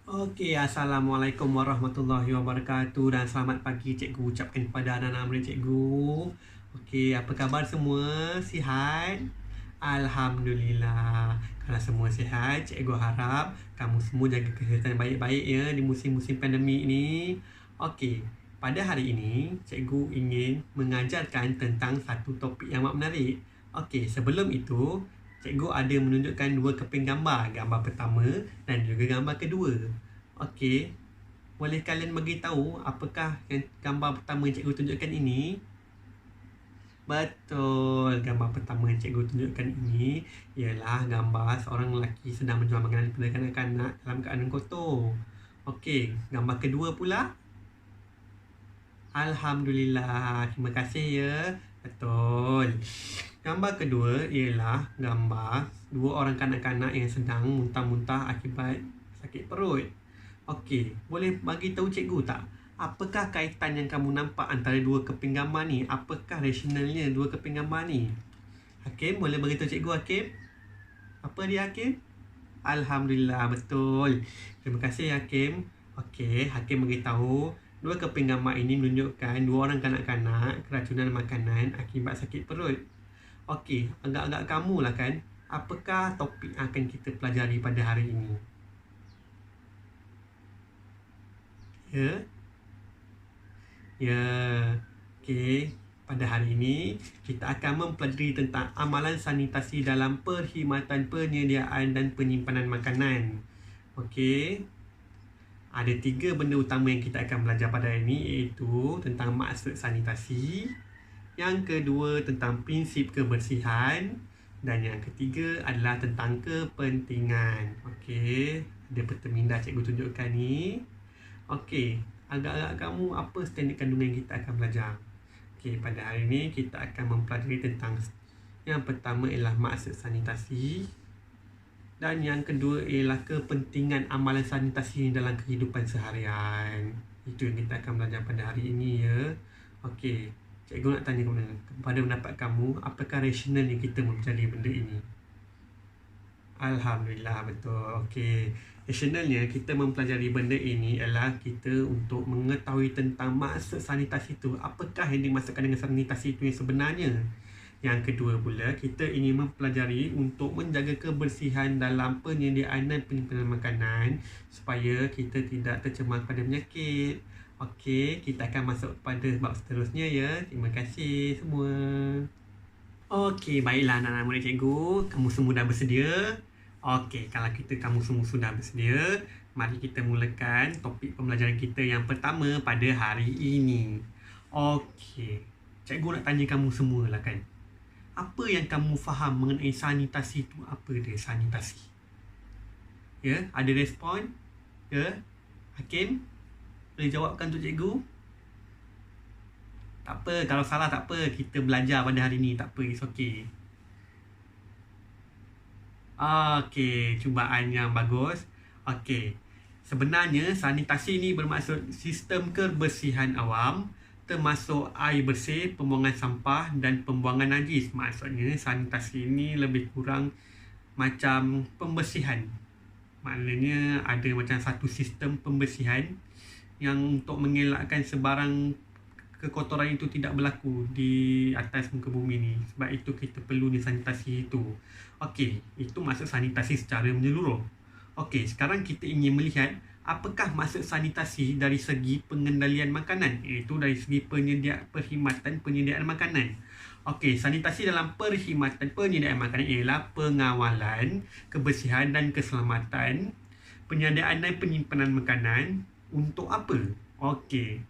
Okey, Assalamualaikum warahmatullahi wabarakatuh dan selamat pagi cikgu ucapkan kepada anak-anak murid cikgu. Okey, apa khabar semua? Sihat? Alhamdulillah. Kalau semua sihat, cikgu harap kamu semua jaga kesihatan baik-baik ya di musim-musim pandemik ni. Okey, pada hari ini cikgu ingin mengajarkan tentang satu topik yang amat menarik. Okey, sebelum itu cikgu ada menunjukkan dua keping gambar. Gambar pertama dan juga gambar kedua. Okey, boleh kalian bagi tahu apakah yang gambar pertama yang cikgu tunjukkan ini? Betul, gambar pertama yang cikgu tunjukkan ini ialah gambar seorang lelaki sedang menjual makanan kepada kanak-kanak dalam keadaan kotor. Okey, gambar kedua pula. Alhamdulillah, terima kasih ya. Betul. Gambar kedua ialah gambar dua orang kanak-kanak yang sedang muntah-muntah akibat sakit perut. Okey, boleh bagi tahu cikgu tak? Apakah kaitan yang kamu nampak antara dua keping gambar ni? Apakah rasionalnya dua keping gambar ni? Hakim, boleh bagi tahu cikgu Hakim? Apa dia Hakim? Alhamdulillah, betul. Terima kasih Hakim. Okey, Hakim beritahu dua keping gambar ini menunjukkan dua orang kanak-kanak keracunan makanan akibat sakit perut. Okey, agak-agak kamu lah kan. Apakah topik yang akan kita pelajari pada hari ini? Ya? Ya. Okey, pada hari ini kita akan mempelajari tentang amalan sanitasi dalam perkhidmatan penyediaan dan penyimpanan makanan. Okey. Ada 3 benda utama yang kita akan belajar pada hari ini, iaitu tentang maksud sanitasi, yang kedua tentang prinsip kebersihan, dan yang ketiga adalah tentang kepentingan. Okey, ada peta minda cikgu tunjukkan ni. Okey, agak-agak kamu apa standard kandungan yang kita akan belajar? Okey, pada hari ini kita akan mempelajari tentang yang pertama ialah maksud sanitasi, dan yang kedua ialah kepentingan amalan sanitasi dalam kehidupan seharian. Itu yang kita akan belajar pada hari ini ya. Okey, cikgu nak tanya kepada pendapat kamu, apakah rasionalnya kita mempelajari benda ini? Alhamdulillah, betul. Okey, rasionalnya kita mempelajari benda ini ialah kita untuk mengetahui tentang maksud sanitasi itu. Apakah yang dimaksudkan dengan sanitasi itu yang sebenarnya? Yang kedua pula, kita ingin mempelajari untuk menjaga kebersihan dalam penyediaan dan penyimpanan makanan supaya kita tidak tercemar pada penyakit. Okey, kita akan masuk pada bab seterusnya ya. Terima kasih semua. Okey, baiklah anak-anak murid cikgu. Kamu semua dah bersedia? Okey, kalau kamu semua sudah bersedia, mari kita mulakan topik pembelajaran kita yang pertama pada hari ini. Okey, cikgu nak tanya kamu semua lah kan. Apa yang kamu faham mengenai sanitasi itu? Apa dia sanitasi? Ya, ada respon? Ya, Hakim? Boleh jawabkan untuk cikgu? Tak apa, kalau salah tak apa. Kita belajar pada hari ni. Tak apa, it's okay. Okey, cubaan yang bagus. Okey, sebenarnya sanitasi ni bermaksud sistem kebersihan awam, termasuk air bersih, pembuangan sampah dan pembuangan najis. Maksudnya sanitasi ini lebih kurang macam pembersihan. Maknanya ada macam satu sistem pembersihan yang untuk mengelakkan sebarang kekotoran itu tidak berlaku di atas muka bumi ni. Sebab itu kita perlu ni sanitasi itu. Okey, itu maksud sanitasi secara menyeluruh. Okey, sekarang kita ingin melihat apakah maksud sanitasi dari segi pengendalian makanan, iaitu dari segi perkhidmatan penyediaan makanan. Okey, sanitasi dalam perkhidmatan penyediaan makanan ialah pengawalan, kebersihan dan keselamatan, penyediaan dan penyimpanan makanan. Untuk apa? Okey,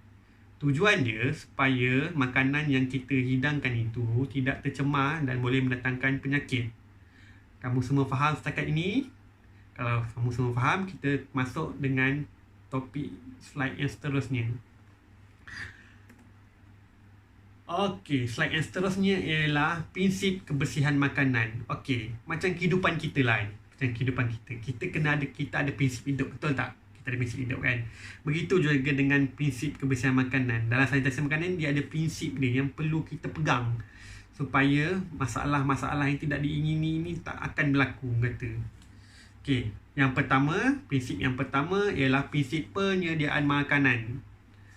tujuan dia supaya makanan yang kita hidangkan itu tidak tercemar dan boleh mendatangkan penyakit. Kamu semua faham setakat ini? Kalau kamu semua faham, kita masuk dengan topik slide yang seterusnya. Okey, slide yang seterusnya ialah prinsip kebersihan makanan. Okey, macam kehidupan kita lah ni. Macam kehidupan kita. Kita ada prinsip hidup, betul tak? Kita ada prinsip hidup kan? Begitu juga dengan prinsip kebersihan makanan. Dalam sanitasi makanan, dia ada prinsip dia yang perlu kita pegang supaya masalah-masalah yang tidak diingini ini tak akan berlaku, kata. Okey, prinsip yang pertama ialah prinsip penyediaan makanan.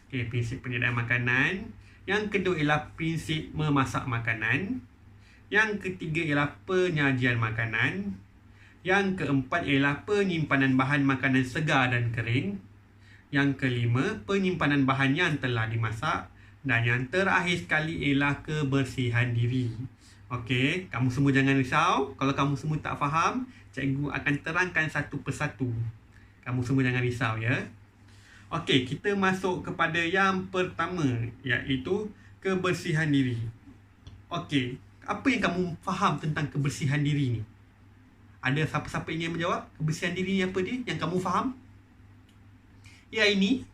Okey, prinsip penyediaan makanan. Yang kedua ialah prinsip memasak makanan. Yang ketiga ialah penyajian makanan. Yang keempat ialah penyimpanan bahan makanan segar dan kering. Yang kelima, penyimpanan bahan yang telah dimasak. Dan yang terakhir sekali ialah kebersihan diri. Okey, kamu semua jangan risau. Kalau kamu semua tak faham, cikgu akan terangkan satu persatu. Kamu semua jangan risau ya. Okey, kita masuk kepada yang pertama, iaitu kebersihan diri. Okey, apa yang kamu faham tentang kebersihan diri ni? Ada siapa-siapa ingin menjawab? Kebersihan diri ni apa dia yang kamu faham? Ya, ini.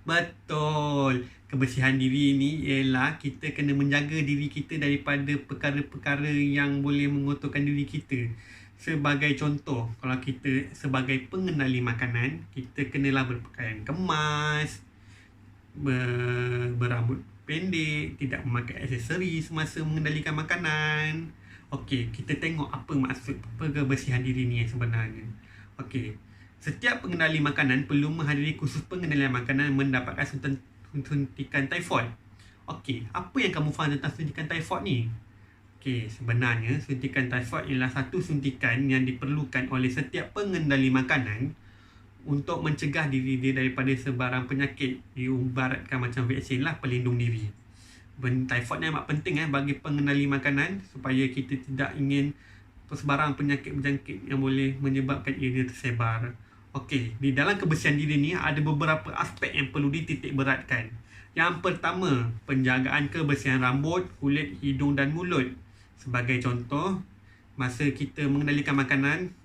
Betul. Kebersihan diri ni ialah kita kena menjaga diri kita daripada perkara-perkara yang boleh mengotorkan diri kita. Sebagai contoh, kalau kita sebagai pengendali makanan, kita kenalah berpakaian kemas, berambut pendek, tidak memakai aksesori semasa mengendalikan makanan. Okey, kita tengok apa maksud kebersihan diri ni sebenarnya. Okey, setiap pengendali makanan perlu menghadiri kursus pengendalian makanan mendapatkan suntikan typhoid. Okey, apa yang kamu faham tentang suntikan typhoid ni? Okey, sebenarnya suntikan typhoid ialah satu suntikan yang diperlukan oleh setiap pengendali makanan untuk mencegah diri dia daripada sebarang penyakit. Diibaratkan macam vaksin lah, pelindung diri. Typhoid ni amat penting bagi pengendali makanan supaya kita tidak ingin sebarang penyakit berjangkit yang boleh menyebabkan ianya tersebar. Okey, di dalam kebersihan diri ni ada beberapa aspek yang perlu dititik beratkan. Yang pertama, penjagaan kebersihan rambut, kulit, hidung dan mulut. Sebagai contoh, masa kita mengendalikan makanan,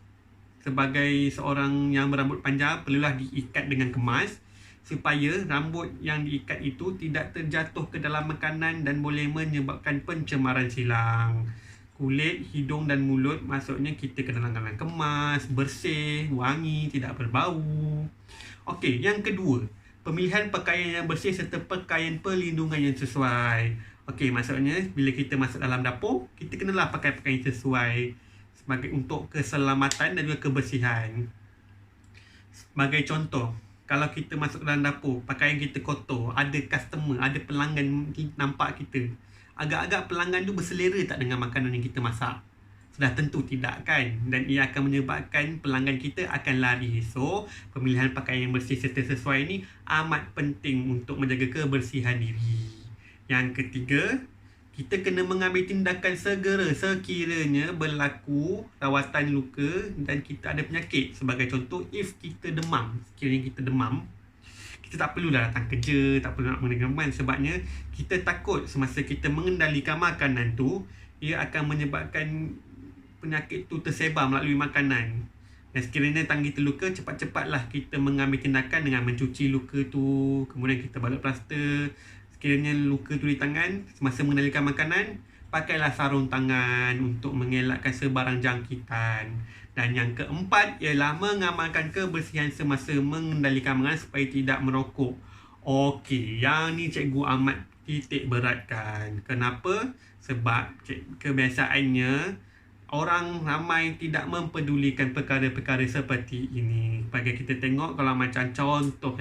sebagai seorang yang berambut panjang, perlulah diikat dengan kemas supaya rambut yang diikat itu tidak terjatuh ke dalam makanan dan boleh menyebabkan pencemaran silang. Kulit, hidung dan mulut maksudnya kita kena dengan kemas, bersih, wangi, tidak berbau. Okey, yang kedua, pemilihan pakaian yang bersih serta pakaian perlindungan yang sesuai. Okey, maksudnya bila kita masuk dalam dapur, kita kenalah pakai pakaian yang sesuai sebagai untuk keselamatan dan juga kebersihan. Sebagai contoh, kalau kita masuk dalam dapur, pakaian kita kotor, ada customer, ada pelanggan nampak kita, agak-agak pelanggan tu berselera tak dengan makanan yang kita masak? Sudah tentu tidak kan? Dan ia akan menyebabkan pelanggan kita akan lari. So, pemilihan pakaian yang bersih serta sesuai ni amat penting untuk menjaga kebersihan diri. Yang ketiga, kita kena mengambil tindakan segera sekiranya berlaku rawatan luka dan kita ada penyakit. Sebagai contoh, if kita demam, sekiranya kita demam, kita tak perlu datang kerja, tak perlu nak mendengarkan, sebabnya kita takut semasa kita mengendalikan makanan tu, ia akan menyebabkan penyakit tu tersebar melalui makanan. Dan sekiranya tangan kita luka, cepat-cepatlah kita mengambil tindakan dengan mencuci luka tu, kemudian kita balut plaster. Sekiranya luka tu di tangan, semasa mengendalikan makanan, pakailah sarung tangan untuk mengelakkan sebarang jangkitan. Dan yang keempat ialah mengamalkan kebersihan semasa mengendalikan makanan supaya tidak merokok. Okey, yang ni cikgu amat titik beratkan. Kenapa? Sebab kebiasaannya orang ramai tidak mempedulikan perkara-perkara seperti ini. Bagi kita tengok, kalau macam contoh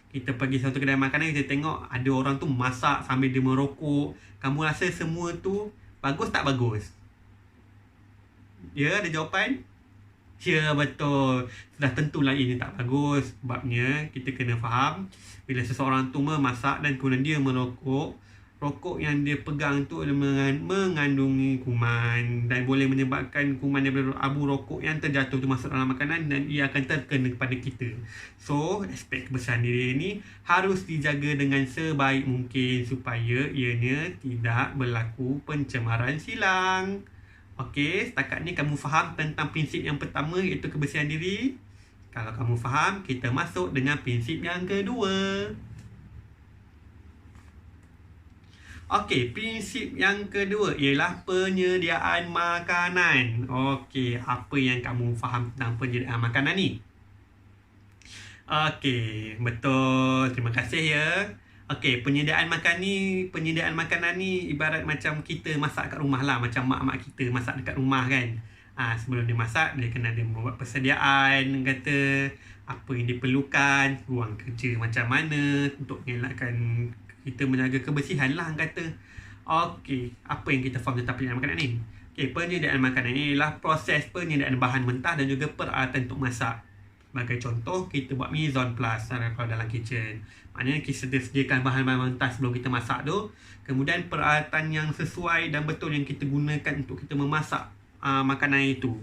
kita pergi satu kedai makanan, kita tengok ada orang tu masak sambil dia merokok. Kamu rasa semua tu bagus tak bagus? Ya, ada jawapan? Ya, betul. Sudah tentulah ini tak bagus. Sebabnya kita kena faham, bila seseorang tu memasak dan kemudian dia merokok, rokok yang dia pegang tu mengandungi kuman dan boleh menyebabkan kuman daripada abu rokok yang terjatuh tu masuk dalam makanan dan ia akan terkena kepada kita. So, aspek kebersihan diri ni harus dijaga dengan sebaik mungkin supaya ianya tidak berlaku pencemaran silang. Okey, setakat ni kamu faham tentang prinsip yang pertama, iaitu kebersihan diri? Kalau kamu faham, kita masuk dengan prinsip yang kedua. Okey, prinsip yang kedua ialah penyediaan makanan. Okey, apa yang kamu faham tentang penyediaan makanan ni? Okey, betul. Terima kasih ya. Okey, penyediaan makanan ni ibarat macam kita masak kat rumah lah. Macam mak-mak kita masak dekat rumah kan. Sebelum dia masak, dia kena ada buat persediaan, kata apa yang diperlukan, ruang kerja macam mana untuk mengelakkan kita menjaga kebersihan lah, kata. Okey, apa yang kita faham tentang penyediaan makanan ni? Okey, penyediaan makanan ni ialah proses penyediaan bahan mentah dan juga peralatan untuk masak. Sebagai contoh, kita buat mise en place kalau dalam kitchen. Maknanya kita sediakan bahan-bahan mentah sebelum kita masak tu. Kemudian peralatan yang sesuai dan betul yang kita gunakan untuk kita memasak makanan itu.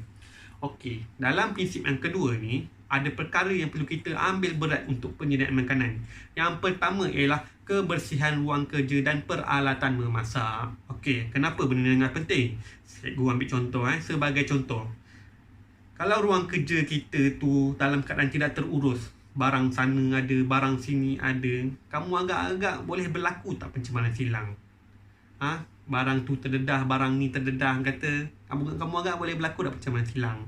Okey, dalam prinsip yang kedua ni, ada perkara yang perlu kita ambil berat untuk penyediaan makanan. Yang pertama ialah kebersihan ruang kerja dan peralatan memasak. Okey, kenapa benda ni penting? Cikgu ambil contoh. Sebagai contoh, kalau ruang kerja kita tu dalam keadaan tidak terurus, barang sana ada, barang sini ada, kamu agak-agak boleh berlaku tak pencemaran silang? Barang tu terdedah, barang ni terdedah, kata kamu agak boleh berlaku tak pencemaran silang?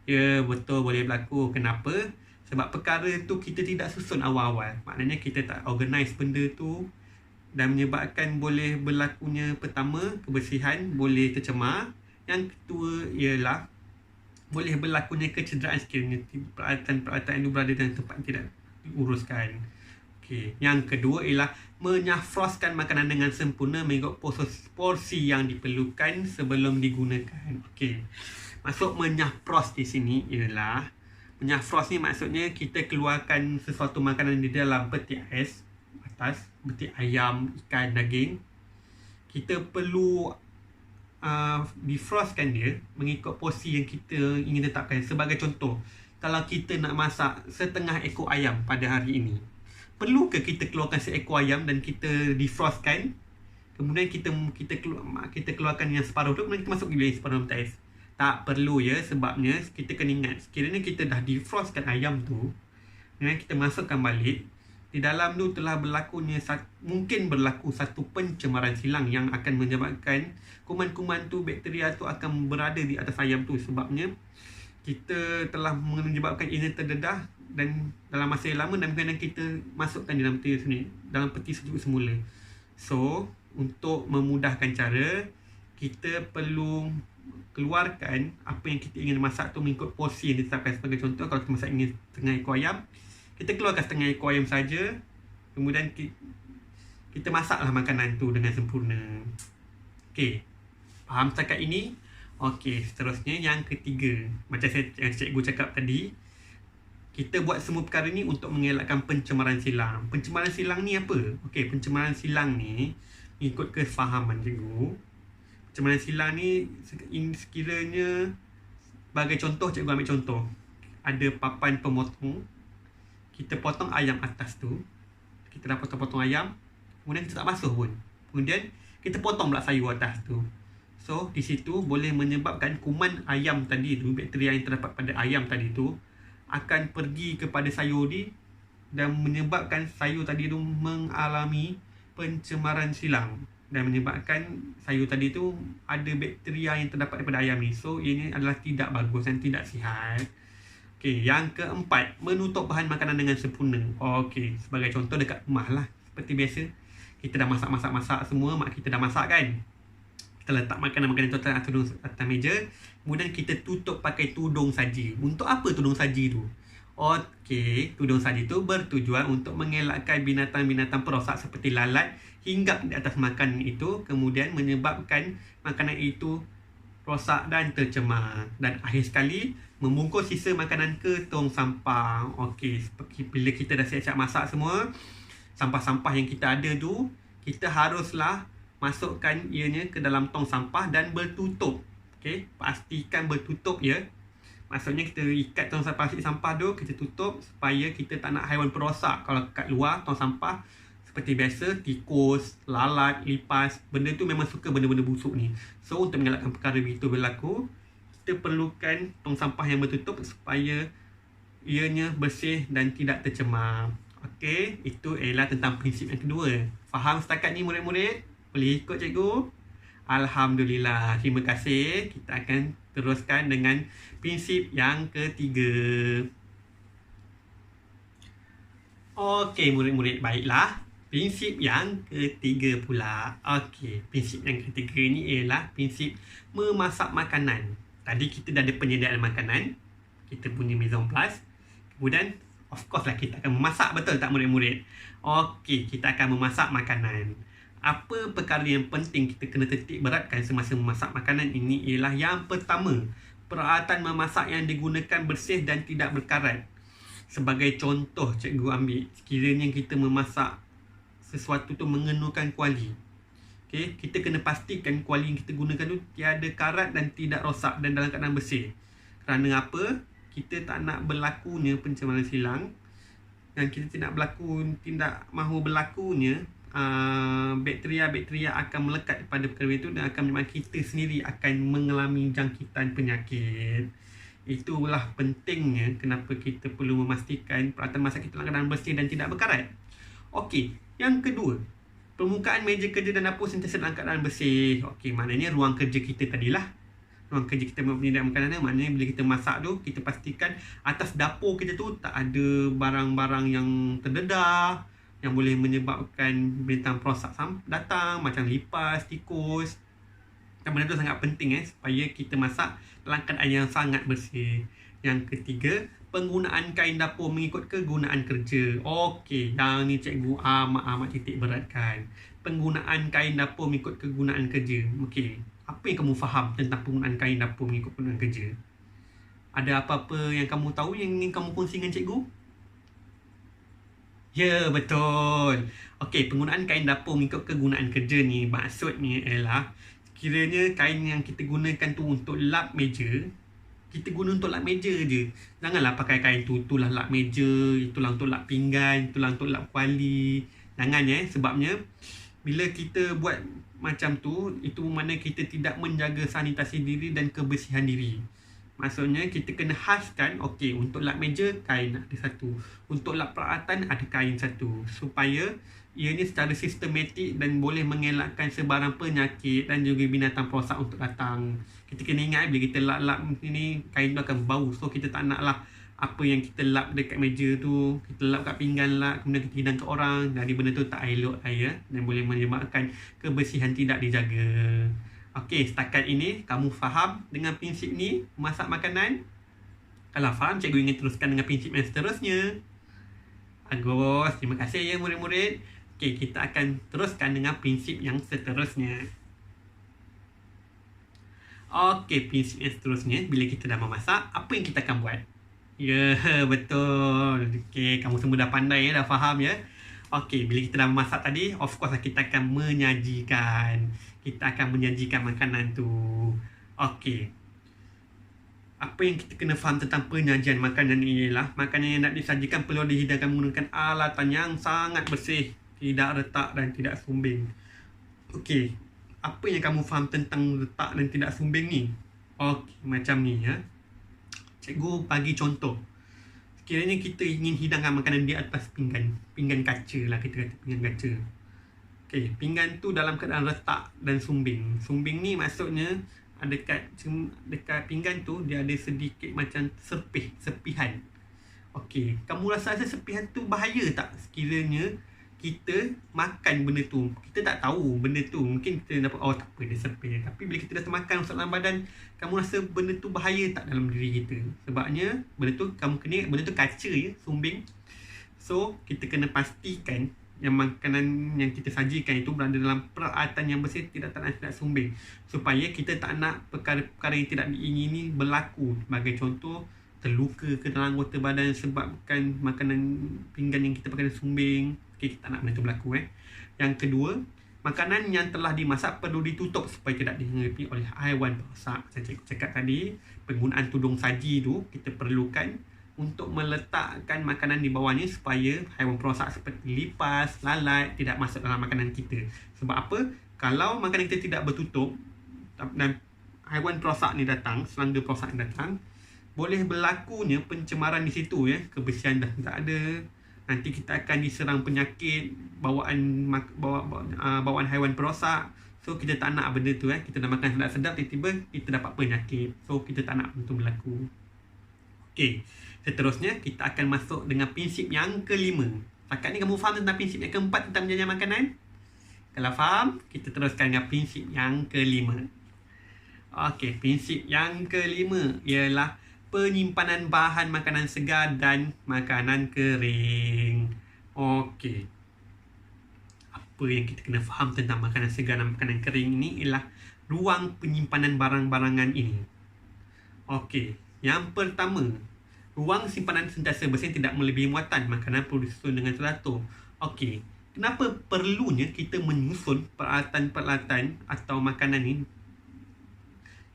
Ya, betul, boleh berlaku. Kenapa? Sebab perkara tu kita tidak susun awal-awal. Maknanya kita tak organize benda tu dan menyebabkan boleh berlakunya, pertama, kebersihan boleh tercemar. Yang kedua ialah boleh berlakunya kecederaan sekiranya peralatan-peralatan itu berada dalam tempat yang tidak diuruskan. Okey, yang kedua ialah menyafroskan makanan dengan sempurna mengikut porsi yang diperlukan sebelum digunakan. Okey, maksud menyafros di sini ialah, menyafros ni maksudnya kita keluarkan sesuatu makanan di dalam peti ais atas, peti ayam, ikan, daging. Kita perlu defrostkan dia mengikut porsi yang kita ingin tetapkan. Sebagai contoh, kalau kita nak masak setengah ekor ayam pada hari ini, perlu ke kita keluarkan seekor ayam dan kita defrostkan, kemudian kita keluarkan yang separuh tu, kemudian kita masuk gila yang separuh peti ais? Tak perlu ya. Sebabnya kita kena ingat, sekiranya kita dah defrostkan ayam tu, kemudian kita masukkan balik, di dalam tu telah mungkin berlaku satu pencemaran silang yang akan menyebabkan kuman-kuman tu, bakteria tu akan berada di atas ayam tu. Sebabnya kita telah menyebabkan ini terdedah dan dalam masa yang lama, dan kemudian kita masukkan dalam peti sejuk semula. So, untuk memudahkan cara, kita perlu keluarkan apa yang kita ingin masak tu mengikut porsi yang ditetapkan. Sebagai contoh, kalau kita masak ingin setengah ekor ayam, kita keluarkan setengah ekor ayam saja, kemudian kita masaklah makanan tu dengan sempurna. Okey, faham setakat ini? Okey, seterusnya yang ketiga, macam yang cikgu cakap tadi, kita buat semua perkara ni untuk mengelakkan pencemaran silang. Pencemaran silang ni apa? Okey, pencemaran silang ni ikut kefahaman cikgu, pencemaran silang ni sekiranya, sebagai contoh, cikgu ambil contoh, ada papan pemotong, kita potong ayam atas tu, kita dah potong-potong ayam, kemudian kita tak basuh pun, kemudian kita potong pula sayur atas tu. So, di situ boleh menyebabkan kuman ayam tadi tu, bakteria yang terdapat pada ayam tadi tu akan pergi kepada sayur ni dan menyebabkan sayur tadi tu mengalami pencemaran silang dan menyebabkan sayur tadi tu ada bakteria yang terdapat daripada ayam ni. So, ini adalah tidak bagus dan tidak sihat. Okey, yang keempat, menutup bahan makanan dengan sempurna. Okey, sebagai contoh dekat rumah lah, seperti biasa, kita dah masak semua, mak kita dah masak kan. Kita letak makanan-makanan tu atas meja, kemudian kita tutup pakai tudung saji. Untuk apa tudung saji tu? Okey, tudung saji tu bertujuan untuk mengelakkan binatang-binatang perosak seperti lalat hinggap di atas makanan itu, kemudian menyebabkan makanan itu rosak dan tercemar. Dan akhir sekali, membungkus sisa makanan ke tong sampah. Okey, bila kita dah siap-siap masak semua, sampah-sampah yang kita ada tu, kita haruslah masukkan ianya ke dalam tong sampah dan bertutup. Okey, pastikan bertutup ya. Maksudnya kita ikat tong plastik sampah tu, kita tutup supaya kita tak nak haiwan perosak kalau kat luar tong sampah. Seperti biasa, tikus, lalat, lipas, benda tu memang suka benda-benda busuk ni. So, untuk mengelakkan perkara itu berlaku, kita perlukan tong sampah yang bertutup supaya ianya bersih dan tidak tercemar. Okey, itu ialah tentang prinsip yang kedua. Faham setakat ni murid-murid? Boleh ikut cikgu? Alhamdulillah. Terima kasih. Kita akan teruskan dengan prinsip yang ketiga. Okey, murid-murid, baiklah. Prinsip yang ketiga pula. Okey, prinsip yang ketiga ni ialah prinsip memasak makanan. Tadi kita dah ada penyediaan makanan, kita punya mise en place. Kemudian of course lah kita akan memasak, betul tak murid-murid? Okey, kita akan memasak makanan. Apa perkara yang penting kita kena titik beratkan semasa memasak makanan ini ialah yang pertama, peralatan memasak yang digunakan bersih dan tidak berkarat. Sebagai contoh cikgu ambil, sekiranya kita memasak sesuatu tu mengenukan kuali. Okey, kita kena pastikan kuali yang kita gunakan tu tiada karat dan tidak rosak dan dalam keadaan bersih. Kerana apa? Kita tak nak berlakunya pencemaran silang, dan kita tidak mahu berlakunya bakteria-bakteria akan melekat pada perkara itu dan akan menyebabkan kita sendiri akan mengalami jangkitan penyakit. Itulah pentingnya kenapa kita perlu memastikan peralatan masak kita dalam keadaan bersih dan tidak berkarat. Okey, yang kedua, permukaan meja kerja dan dapur sentiasa dalam keadaan bersih. Okey, maknanya ruang kerja kita tadilah. Ruang kerja kita penyediaan makanan, maknanya bila kita masak tu, kita pastikan atas dapur kita tu tak ada barang-barang yang terdedah yang boleh menyebabkan bintang perosak datang, macam lipas, tikus. Dan benda tu sangat penting supaya kita masak dalam keadaan yang sangat bersih. Yang ketiga, penggunaan kain dapur mengikut kegunaan kerja. Okey, yang ni cikgu amat titik beratkan. Penggunaan kain dapur mengikut kegunaan kerja. Okey, apa yang kamu faham tentang penggunaan kain dapur mengikut kegunaan kerja? Ada apa-apa yang kamu tahu yang ingin kamu kongsi dengan cikgu? Ya, betul. Okey, penggunaan kain dapur mengikut kegunaan kerja ni maksudnya ialah kiranya kain yang kita gunakan tu untuk lap meja, kita guna untuk lap meja je. Janganlah pakai kain tu, itulah lap meja, itulah untuk lap pinggan, itulah untuk lap kuali. Jangan sebabnya bila kita buat macam tu, itu mana kita tidak menjaga sanitasi diri dan kebersihan diri. Maksudnya kita kena khaskan, okey, untuk lap meja kain ada satu, untuk lap peralatan ada kain satu, supaya ianya secara sistematik dan boleh mengelakkan sebarang penyakit dan juga binatang perosak untuk datang. Kita kena ingat bila kita lap-lap ni, kain tu akan bau. So kita tak nak lah apa yang kita lap dekat meja tu, kita lap kat pinggan lah, kemudian kita hidang ke orang. Jadi benda tu tak elok dan boleh menyebabkan kebersihan tidak dijaga. Okey, setakat ini kamu faham dengan prinsip ni memasak makanan? Kalau faham, cikgu ingin teruskan dengan prinsip yang seterusnya. Bagus, terima kasih ya murid-murid. Okey, kita akan teruskan dengan prinsip yang seterusnya. Okey, prinsip yang seterusnya, bila kita dah memasak, apa yang kita akan buat? Ya, betul. Okey, kamu semua dah pandai dah faham ya. Okey, bila kita dah memasak tadi, of course kita akan menyajikan. Kita akan menyajikan makanan tu. Okey. Apa yang kita kena faham tentang penyajian makanan ini ialah makanan yang nak disajikan perlu dihidangkan menggunakan alatan yang sangat bersih, tidak retak dan tidak sumbing. Okey. Apa yang kamu faham tentang retak dan tidak sumbing ni? Okey, macam ni ya. Cikgu bagi contoh. Sekiranya kita ingin hidangkan makanan di atas pinggan kaca lah, kita kata pinggan kaca. Okey, pinggan tu dalam keadaan retak dan sumbing. Sumbing ni maksudnya dekat pinggan tu dia ada sedikit macam sepihan. Okey, kamu rasa sepihan tu bahaya tak sekiranya kita makan benda tu? Kita tak tahu benda tu, mungkin kita dapat tak apa dia sepih. Tapi bila kita dah termakan masuk dalam badan, kamu rasa benda tu bahaya tak dalam diri kita? Sebabnya benda tu benda tu kaca sumbing. So kita kena pastikan yang makanan yang kita sajikan itu berada dalam peralatan yang bersih, tidak sumbing, supaya kita tak nak perkara-perkara yang tidak diingini berlaku. Sebagai contoh, terluka ke dalam anggota badan sebabkan makanan pinggan yang kita pakai sumbing. Okey, kita tak nak benda itu berlaku. Yang kedua, makanan yang telah dimasak perlu ditutup supaya tidak dihinggapi oleh haiwan perosak. Macam cikgu cakap tadi, penggunaan tudung saji tu kita perlukan untuk meletakkan makanan di bawahnya supaya haiwan perosak seperti lipas, lalat tidak masuk dalam makanan kita. Sebab apa? Kalau makanan kita tidak bertutup dan haiwan perosak ni datang, serangga perosak ni datang, boleh berlakunya pencemaran di situ kebersihan dah tak ada. Nanti kita akan diserang penyakit bawaan haiwan perosak. So kita tak nak benda tu kita dah makan sedap-sedap, tiba-tiba kita dapat penyakit. So kita tak nak benda tu berlaku. Okey, seterusnya kita akan masuk dengan prinsip yang kelima. Setakat ni kamu faham tentang prinsip yang keempat tentang penyajian makanan? Kalau faham, kita teruskan dengan prinsip yang kelima. Okey, prinsip yang kelima ialah penyimpanan bahan makanan segar dan makanan kering. Okey. Apa yang kita kena faham tentang makanan segar dan makanan kering ini ialah ruang penyimpanan barang-barangan ini. Okey, yang pertama, ruang simpanan sentiasa bersih, tidak melebihi muatan. Makanan perlu disusun dengan teratur. Okey, kenapa perlunya kita menyusun peralatan-peralatan atau makanan ini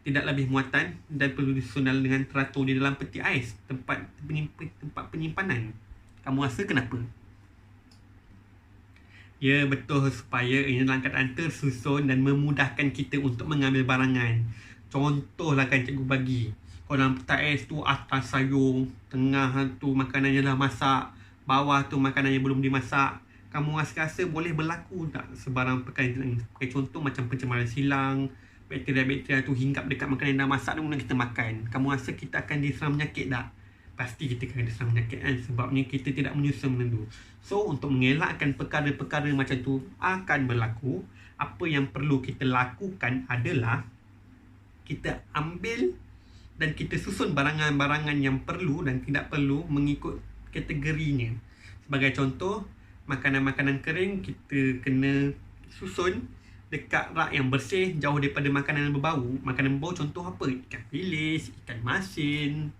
tidak lebih muatan dan perlu disusun dengan teratur di dalam peti ais, tempat penyimpanan? Kamu rasa kenapa? Ya, betul, supaya ini dalam keadaan tersusun dan memudahkan kita untuk mengambil barangan. Contohlah kan cikgu bagi, kalau dalam peti ais tu atas sayur, tengah tu makanan yang dah masak, bawah tu makanan yang belum dimasak. Kamu rasa boleh berlaku tak sebarang perkara ni? Contoh macam pencemaran silang, bakteria-bakteria tu hinggap dekat makanan yang dah masak tu, kemudian kita makan. Kamu rasa kita akan diserang penyakit tak? Pasti kita akan diserang penyakit kan, sebabnya kita tidak menyusun benda tu. So, untuk mengelakkan perkara-perkara macam tu akan berlaku, apa yang perlu kita lakukan adalah kita ambil dan kita susun barangan-barangan yang perlu dan tidak perlu mengikut kategorinya. Sebagai contoh, makanan-makanan kering kita kena susun dekat rak yang bersih, jauh daripada makanan yang berbau. Makanan berbau contoh apa? Ikan bilis, ikan masin,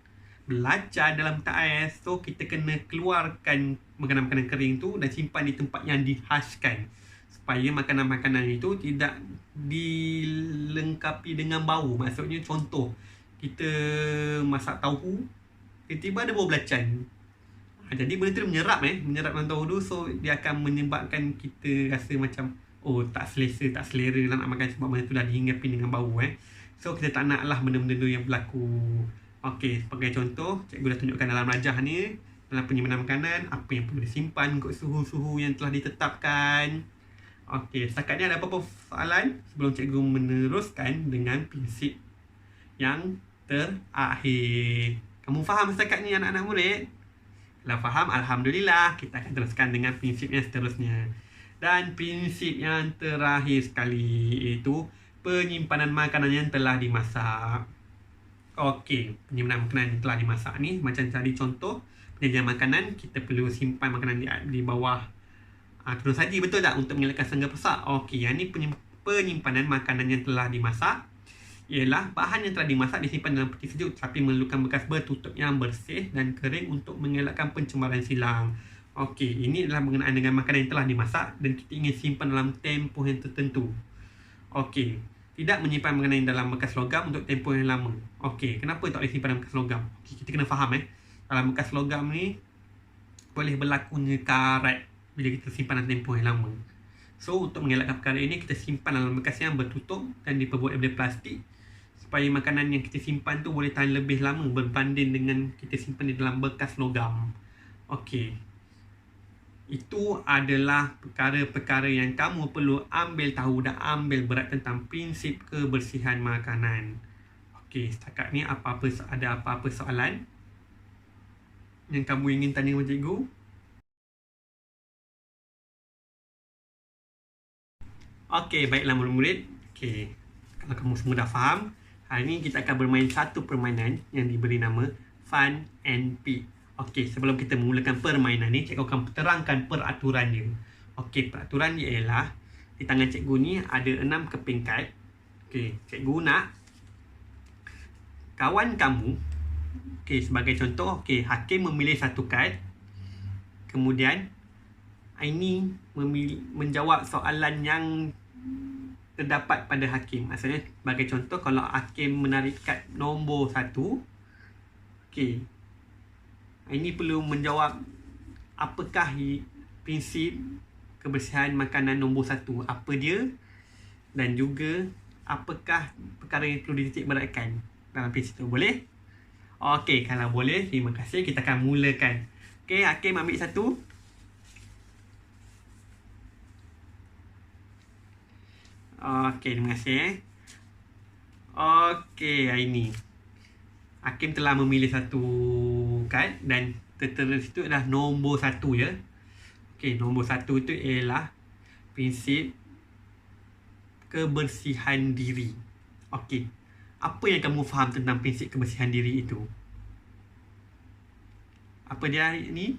belacan dalam peti ais. So, kita kena keluarkan makanan-makanan kering tu dan simpan di tempat yang dihaskan, supaya makanan-makanan itu tidak dilengkapi dengan bau. Maksudnya contoh, kita masak tahu, tiba-tiba ada bau belacan. Jadi benda tu menyerap dalam tahu tu. So, dia akan menyebabkan kita rasa macam, oh, tak selera lah nak makan sebab benda tu dah dihinggapi dengan bau. So, kita tak nak lah benda-benda tu yang berlaku. Okey, sebagai contoh, cikgu dah tunjukkan dalam rajah ni, dalam penyimpanan makanan, apa yang perlu disimpan untuk suhu-suhu yang telah ditetapkan. Okey, setakat ni ada apa-apa soalan sebelum cikgu meneruskan dengan prinsip yang terakhir? Kamu faham setakat ni anak-anak murid? Kalau faham, Alhamdulillah. Kita akan teruskan dengan prinsip yang seterusnya. Dan prinsip yang terakhir sekali iaitu penyimpanan makanan yang telah dimasak. Okey, penyimpanan makanan yang telah dimasak ni, macam tadi contoh, penyajian makanan, kita perlu simpan makanan di bawah tudung saji, betul tak? Untuk mengelakkan serangga pesak. Okey, yang ni penyimpanan makanan yang telah dimasak ialah bahan yang telah dimasak disimpan dalam peti sejuk tapi memerlukan bekas bertutup yang bersih dan kering untuk mengelakkan pencemaran silang. Okey, ini adalah berkenaan dengan makanan yang telah dimasak dan kita ingin simpan dalam tempoh yang tertentu. Okey, tidak menyimpan makanan yang dalam bekas logam untuk tempoh yang lama. Okey, kenapa tak boleh simpan dalam bekas logam? Okey, kita kena faham dalam bekas logam ni boleh berlakunya karat bila kita simpan dalam tempoh yang lama. So, untuk mengelakkan perkara ini, kita simpan dalam bekas yang bertutup dan diperbuat daripada plastik, supaya makanan yang kita simpan tu boleh tahan lebih lama berbanding dengan kita simpan di dalam bekas logam. Okey, itu adalah perkara-perkara yang kamu perlu ambil tahu dan ambil berat tentang prinsip kebersihan makanan. Okey, setakat ni ada apa-apa soalan yang kamu ingin tanya kepada cikgu? Okey, baiklah murid-murid. Okey, kalau kamu semua dah faham, hari ni kita akan bermain satu permainan yang diberi nama Fun and Pick. Okey, sebelum kita memulakan permainan ni, cikgu akan terangkan peraturan dia. Okey, peraturan dia ialah di tangan cikgu ni ada 6 keping kad. Okey, cikgu nak kawan kamu, okey, sebagai contoh, okey, Hakim memilih satu kad. Kemudian Aini menjawab soalan yang terdapat pada Hakim. Maksudnya, sebagai contoh, kalau Hakim menarik kad nombor 1, okey, ini perlu menjawab apakah prinsip kebersihan makanan nombor 1, apa dia, dan juga apakah perkara yang perlu dititik beratkan dalam prinsip itu. Boleh? Okey, kalau boleh, terima kasih. Kita akan mulakan. Okey, Hakim ambil satu. Okey, terima kasih. Okey, ini Hakim telah memilih satu kad dan tertera situ adalah nombor 1 ya. Okey, nombor 1 itu ialah prinsip kebersihan diri. Okey, Apa yang kamu faham tentang prinsip kebersihan diri itu? Apa dia ni?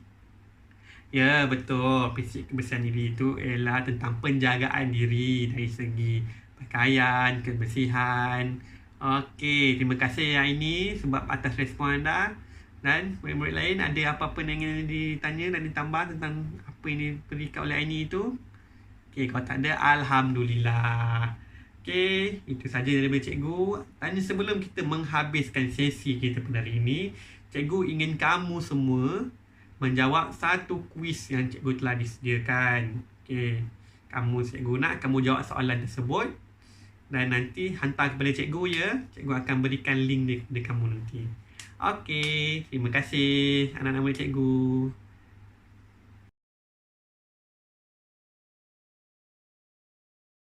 Ya, betul. Prinsip kebersihan diri itu ialah tentang penjagaan diri dari segi pakaian, kebersihan. Okey, terima kasih yang ini sebab atas respon anda. Dan murid-murid lain ada apa-apa yang ingin ditanya dan ditambah tentang apa yang diberikan oleh Aini itu? Okey, kalau tak ada, Alhamdulillah. Okey, itu saja daripada cikgu. Dan sebelum kita menghabiskan sesi kita pada hari ini, cikgu ingin kamu semua menjawab satu kuis yang cikgu telah disediakan. Okey, cikgu nak kamu jawab soalan tersebut dan nanti hantar kepada cikgu ya. Cikgu akan berikan link dia kepada kamu nanti. Okey, terima kasih anak-anak murid cikgu.